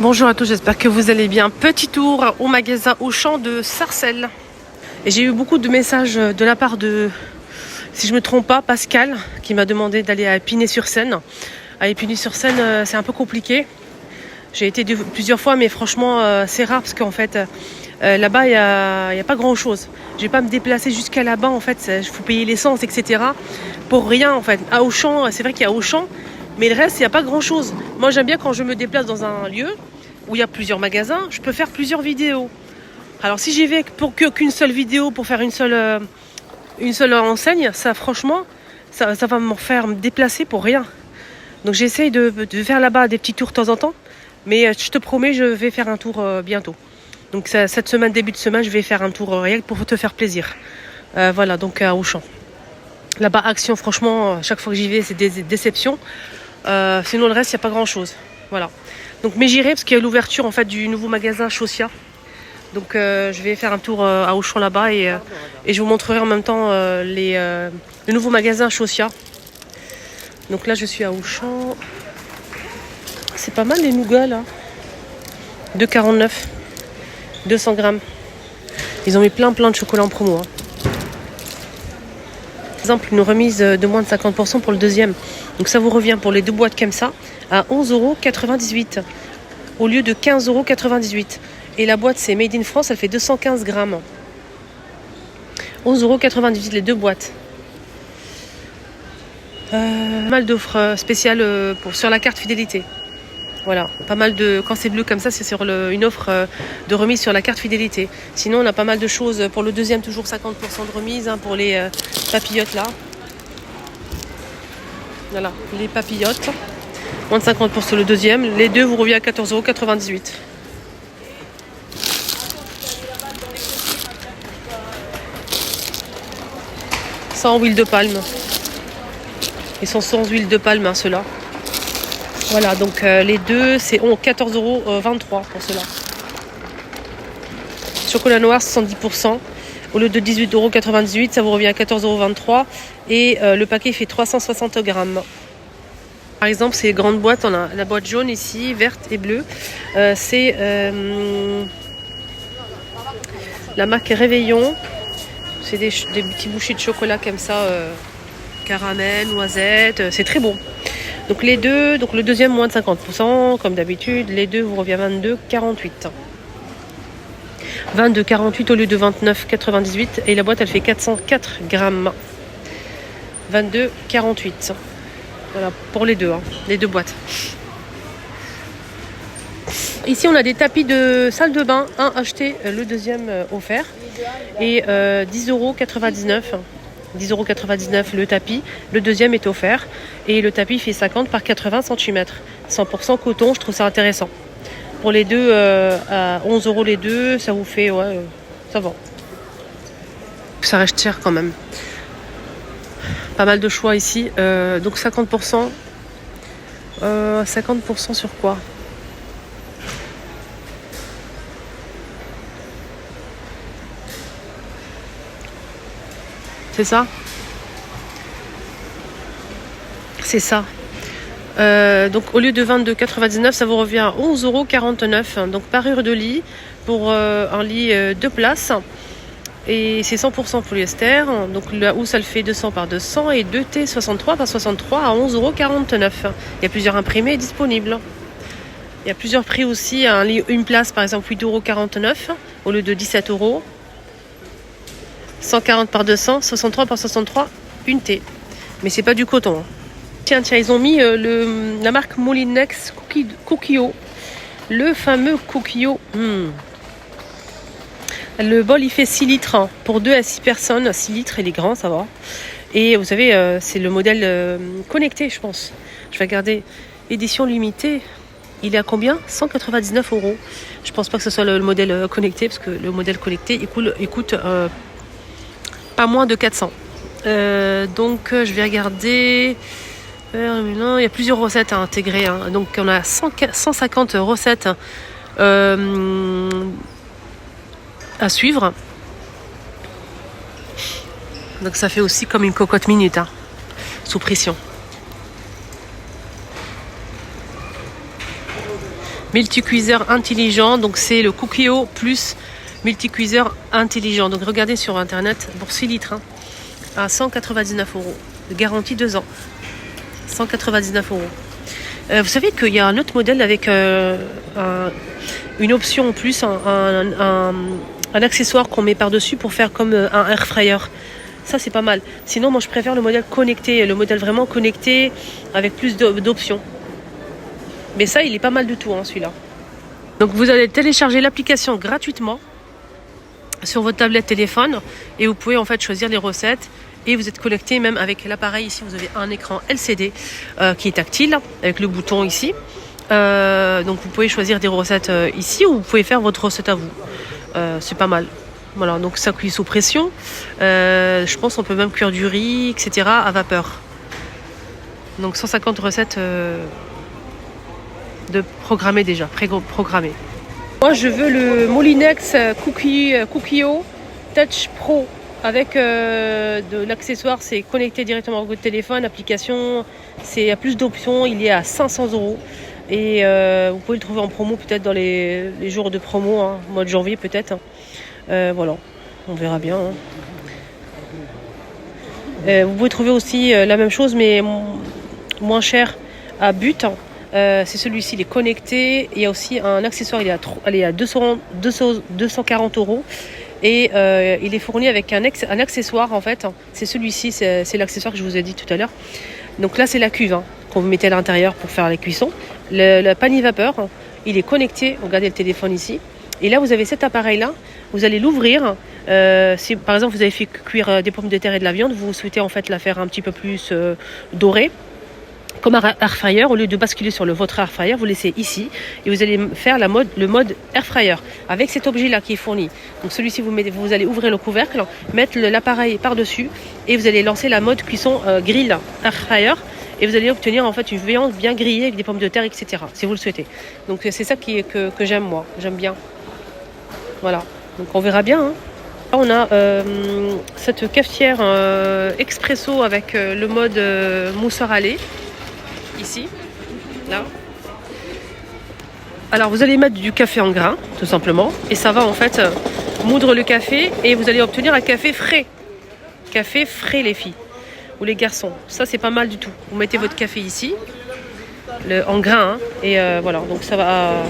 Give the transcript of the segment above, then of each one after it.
Bonjour à tous, j'espère que vous allez bien. Petit tour au magasin Auchan de Sarcelles. Et j'ai eu beaucoup de messages de la part de, si je ne me trompe pas, Pascal, qui m'a demandé d'aller à Épinay-sur-Seine. À Épinay-sur-Seine, c'est un peu compliqué. J'ai été plusieurs fois, mais franchement, c'est rare parce qu'en fait, là-bas, il y a pas grand-chose. Je vais pas me déplacer jusqu'à là-bas, en fait, il faut payer l'essence, etc. Pour rien, en fait. À Auchan, c'est vrai qu'il y a Auchan, mais le reste, il n'y a pas grand-chose. Moi, j'aime bien quand je me déplace dans un lieu où il y a plusieurs magasins, je peux faire plusieurs vidéos. Alors, si j'y vais pour qu'une seule vidéo, pour faire une seule enseigne, ça, franchement, ça va me faire me déplacer pour rien. Donc, j'essaye de faire là-bas des petits tours de temps en temps. Mais je te promets, je vais faire un tour bientôt. Donc, cette semaine, début de semaine, je vais faire un tour réel pour te faire plaisir. Voilà, donc à Auchan. Là-bas, Action, franchement, chaque fois que j'y vais, c'est des déceptions. Sinon, le reste, il n'y a pas grand-chose. Voilà. Donc, mais j'irai parce qu'il y a l'ouverture en fait du nouveau magasin Chausia. Donc, je vais faire un tour à Auchan là-bas et je vous montrerai en même temps le nouveau magasin Chausia. Donc là, je suis à Auchan. C'est pas mal les nougats là. 2,49. 200 grammes. Ils ont mis plein de chocolat en promo. Par exemple, une remise de moins de 50% pour le deuxième. Donc ça vous revient pour les deux boîtes comme ça à 11,98 € au lieu de 15,98 €. Et la boîte, c'est Made in France, elle fait 215 grammes. 11,98 € les deux boîtes. Pas mal d'offres spéciales sur la carte fidélité. Voilà, pas mal de... Quand c'est bleu comme ça, c'est sur une offre de remise sur la carte fidélité. Sinon, on a pas mal de choses. Pour le deuxième, toujours 50% de remise pour les papillotes là. Voilà, les papillotes. Moins de 50% sur le deuxième. Les deux vous revient à 14,98 €. Sans huile de palme. Ils sont sans huile de palme, ceux-là. Voilà, donc les deux, c'est 14,23 € pour ceux-là. Chocolat noir, 70%. Au lieu de 18,98 €, ça vous revient à 14,23 €. Et le paquet fait 360 grammes. Par exemple, ces grandes boîtes, on a la boîte jaune ici, verte et bleue. C'est la marque Réveillon. C'est des petits bouchées de chocolat comme ça, caramel, noisette. C'est très bon. Donc les deux, donc le deuxième moins de 50%, comme d'habitude. Les deux vous revient à 22,48 €. 22,48 € au lieu de 29,98 €. Et la boîte, elle fait 404 grammes. 22,48 €. Voilà, pour les deux, les deux boîtes. Ici, on a des tapis de salle de bain. Un acheté, le deuxième offert. Et 10,99 €. 10,99 € le tapis. Le deuxième est offert. Et le tapis fait 50 par 80 cm. 100% coton, je trouve ça intéressant. Pour les deux, à 11 € les deux, ça vous fait... Ouais, ça va. Ça reste cher quand même. Pas mal de choix ici. Donc 50%. 50% sur quoi ? C'est ça ? C'est ça. Donc au lieu de 22,99 €, ça vous revient à 11,49 €. Donc parure de lit pour un lit 2 places. Et c'est 100% polyester. Donc la housse, elle fait 200 par 200 et 2T 63 par 63 à 11,49 €. Il y a plusieurs imprimés disponibles. Il y a plusieurs prix aussi. Un lit, une place par exemple 8,49 € au lieu de 17 €. 140 par 200, 63 par 63, une T. Mais c'est pas du coton. Tiens, ils ont mis la marque Molinex Coquillot. Le fameux Coquillot. Le bol, il fait 6 litres. Pour 2 à 6 personnes. 6 litres, il est grand, ça va. Et vous savez, c'est le modèle connecté, je pense. Je vais regarder. Édition limitée. Il est à combien ? 199 €. Je pense pas que ce soit le modèle connecté, parce que le modèle connecté, il coûte pas moins de 400. Donc, je vais regarder... il y a plusieurs recettes à intégrer. Donc, on a 150 recettes à suivre. Donc, ça fait aussi comme une cocotte minute, sous pression. Multicuiseur intelligent, donc c'est le Cookio plus multicuiseur intelligent. Donc regardez sur internet pour 6 litres hein, à 199 €. Garantie 2 ans. 199 €. Vous savez qu'il y a un autre modèle avec une option en plus, un accessoire qu'on met par-dessus pour faire comme un air fryer. Ça c'est pas mal. Sinon moi je préfère le modèle connecté, le modèle vraiment connecté avec plus d'options. Mais ça il est pas mal du tout hein, celui-là. Donc vous allez télécharger l'application gratuitement sur votre tablette téléphone et vous pouvez en fait choisir les recettes et vous êtes connecté même avec l'appareil. Ici vous avez un écran LCD qui est tactile avec le bouton ici. Donc vous pouvez choisir des recettes ici ou vous pouvez faire votre recette à vous. C'est pas mal. Voilà, donc ça cuit sous pression. Je pense qu'on peut même cuire du riz, etc. à vapeur. Donc 150 recettes de programmées déjà, pré-programmées. Moi je veux le Molinex Cookio Touch Pro avec de l'accessoire, c'est connecté directement à votre téléphone, application, il y a plus d'options, il est à 500 € et vous pouvez le trouver en promo peut-être dans les jours de promo, hein, mois de janvier peut-être. Voilà, on verra bien. Hein. Vous pouvez trouver aussi la même chose mais moins cher à But. C'est celui-ci, il est connecté. Il y a aussi un accessoire, il est à 240 € et il est fourni avec un accessoire en fait. C'est celui-ci, c'est l'accessoire que je vous ai dit tout à l'heure. Donc là c'est la cuve hein, qu'on vous mettez à l'intérieur pour faire les cuissons. Le panier vapeur, il est connecté. Regardez le téléphone ici. Et là vous avez cet appareil là. Vous allez l'ouvrir. Si par exemple vous avez fait cuire des pommes de terre et de la viande, vous souhaitez en fait la faire un petit peu plus dorée. Comme un air fryer, au lieu de basculer sur votre air fryer, vous laissez ici et vous allez faire le mode air fryer avec cet objet là qui est fourni. Donc celui-ci vous allez ouvrir le couvercle, mettre l'appareil par-dessus et vous allez lancer la mode cuisson grill air fryer et vous allez obtenir en fait une viande bien grillée avec des pommes de terre, etc. si vous le souhaitez. Donc c'est ça que j'aime moi, j'aime bien. Voilà, donc on verra bien. Hein. Là, on a cette cafetière expresso avec le mode mousseur à lait. Ici, là. Alors vous allez mettre du café en grains, tout simplement, et ça va en fait moudre le café et vous allez obtenir un café frais. Café frais les filles ou les garçons. Ça c'est pas mal du tout. Vous mettez votre café ici, en grains, hein, et voilà. Donc ça va.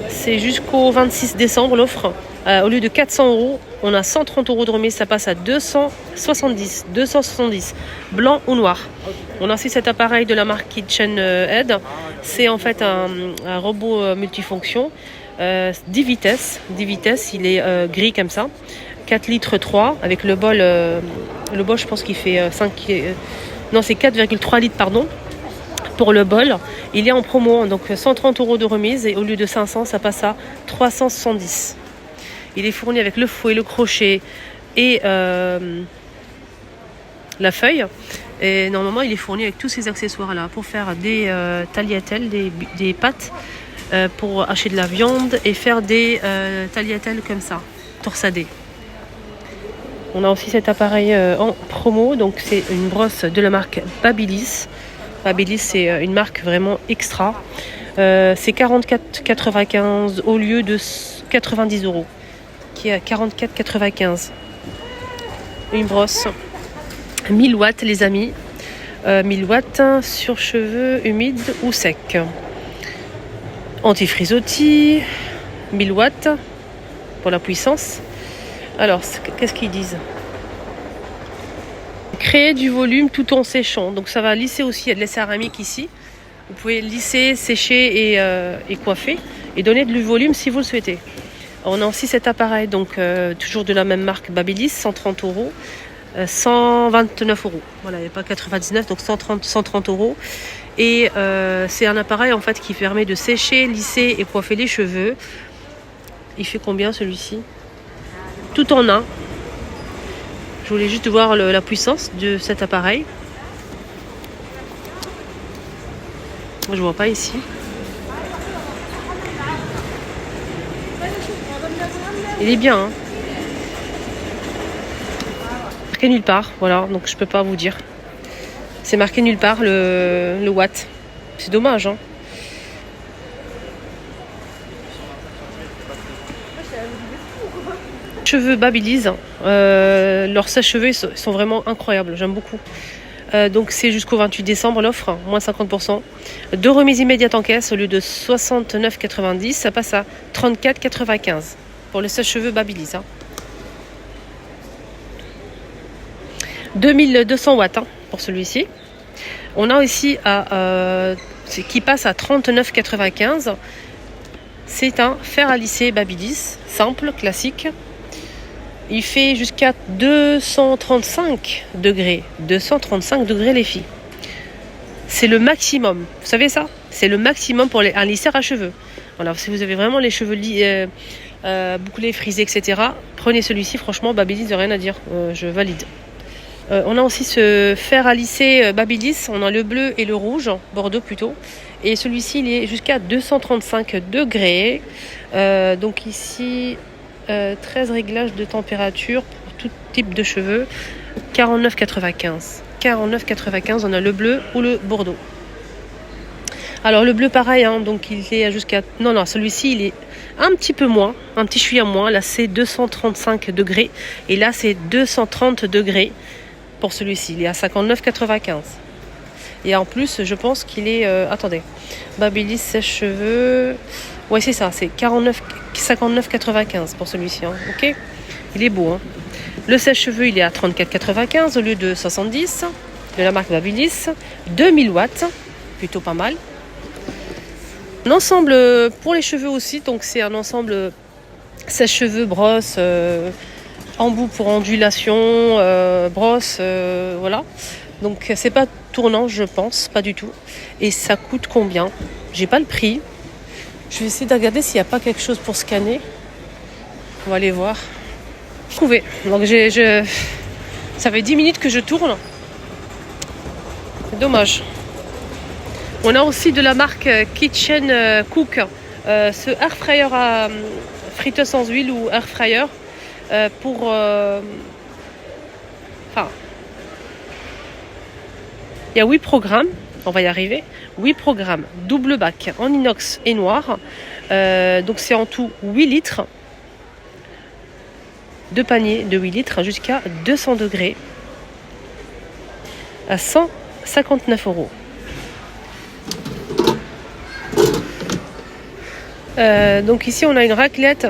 C'est jusqu'au 26 décembre l'offre. Au lieu de 400 €, on a 130 € de remise, ça passe à 270, blanc ou noir. On a aussi cet appareil de la marque KitchenAid. C'est en fait un robot multifonction, 10 vitesses, il est gris comme ça, 4 litres 3 avec le bol je pense qu'il fait 5, non c'est 4,3 litres pardon. Pour le bol, il est en promo, donc 130 € de remise et au lieu de 500, ça passe à 370. Il est fourni avec le fouet, le crochet et la feuille. Et normalement, il est fourni avec tous ces accessoires-là pour faire des tagliatelles, des pâtes pour hacher de la viande et faire des tagliatelles comme ça, torsadées. On a aussi cet appareil en promo, donc c'est une brosse de la marque Babyliss. Babyliss, c'est une marque vraiment extra. C'est 44,95 € au lieu de 90 €. Qui est à 44,95 €. Une brosse 1000 watts les amis. 1000 watts sur cheveux humides ou secs. Anti-frisottis. 1000 watts pour la puissance. Alors, qu'est-ce qu'ils disent? Créer du volume tout en séchant. Donc ça va lisser aussi, il y a de la céramique ici. Vous pouvez lisser, sécher et coiffer. Et donner du volume si vous le souhaitez. On a aussi cet appareil, donc toujours de la même marque Babyliss, 130 €, 129 €. Voilà, il n'y a pas 99, donc 130 €. Et c'est un appareil en fait qui permet de sécher, lisser et coiffer les cheveux. Il fait combien celui-ci? Tout en un. Je voulais juste voir la puissance de cet appareil. Je vois pas ici. Il est bien, hein. Marqué nulle part, voilà, donc je peux pas vous dire. C'est marqué nulle part le watt. C'est dommage, hein. Cheveux Babyliss, leurs sèche-cheveux sont vraiment incroyables, j'aime beaucoup. Donc c'est jusqu'au 28 décembre l'offre, moins 50%. 2 remises immédiates en caisse, au lieu de 69,90, ça passe à 34,95 pour le sèche-cheveux Babyliss. 2200 watts pour celui-ci. On a aussi qui passe à 39,95. C'est un fer à lisser Babyliss, simple, classique. Il fait jusqu'à 235 degrés. 235 degrés les filles. C'est le maximum. Vous savez ça? C'est le maximum pour un lisseur à cheveux. Voilà, si vous avez vraiment les cheveux bouclés, frisés, etc. Prenez celui-ci, franchement, Babyliss, rien à dire. Je valide. On a aussi ce fer à lisser Babyliss. On a le bleu et le rouge, Bordeaux plutôt. Et celui-ci, il est jusqu'à 235 degrés. Donc ici, 13 réglages de température pour tout type de cheveux. 49,95. 49,95, on a le bleu ou le Bordeaux. Alors le bleu pareil, donc il est jusqu'à... Non, celui-ci il est un petit peu moins, un petit chouïa moins. Là c'est 235 degrés et là c'est 230 degrés pour celui-ci. Il est à 59,95. Et en plus je pense qu'il est... attendez, Babyliss sèche-cheveux... Ouais c'est ça, c'est 59,95 pour celui-ci. Ok, il est beau. Le sèche-cheveux il est à 34,95 au lieu de 70 de la marque Babyliss. 2000 watts, plutôt pas mal. Un ensemble pour les cheveux aussi, donc c'est un ensemble sèche-cheveux, brosse, embout pour ondulation, brosse, voilà. Donc c'est pas tournant, je pense, pas du tout. Et ça coûte combien? J'ai pas le prix. Je vais essayer de regarder s'il n'y a pas quelque chose pour scanner. On va aller voir. Trouvé. Donc ça fait 10 minutes que je tourne. C'est dommage. On a aussi de la marque Kitchen Cook, ce air fryer à friteuse sans huile ou air fryer pour... il y a 8 programmes, on va y arriver. 8 programmes, double bac en inox et noir. Donc c'est en tout 8 litres. 2 paniers de 8 litres jusqu'à 200 degrés à 159 €. Donc ici on a une raclette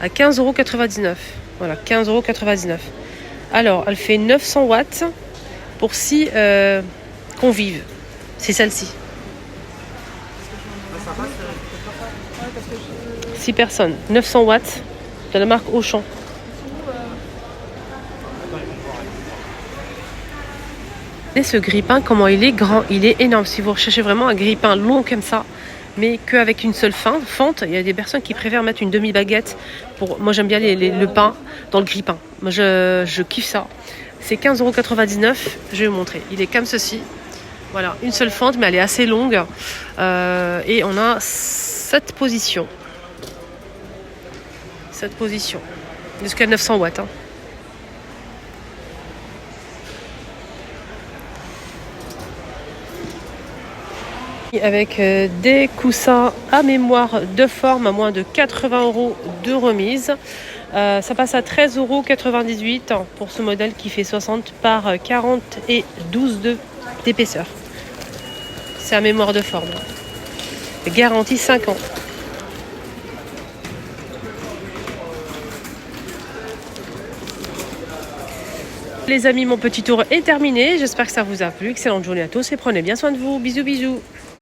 à 15,99 €. Voilà, 15,99 €. Alors elle fait 900 watts pour 6 convives. C'est celle-ci. 6 personnes, 900 watts de la marque Auchan. Et ce grille-pain, comment il est grand, il est énorme. Si vous recherchez vraiment un grille-pain long comme ça, mais qu'avec une seule fente, il y a des personnes qui préfèrent mettre une demi-baguette. Moi j'aime bien le pain dans le grille-pain. Moi je kiffe ça. C'est 15,99 €. Je vais vous montrer. Il est comme ceci. Voilà, une seule fente, mais elle est assez longue. Et on a 7 positions. 7 positions. Jusqu'à 900 watts. Avec des coussins à mémoire de forme à moins de 80 € de remise. Ça passe à 13,98 € pour ce modèle qui fait 60 par 40 et 12 d'épaisseur. C'est à mémoire de forme. Garantie 5 ans. Les amis, mon petit tour est terminé. J'espère que ça vous a plu. Excellente journée à tous et prenez bien soin de vous. Bisous, bisous.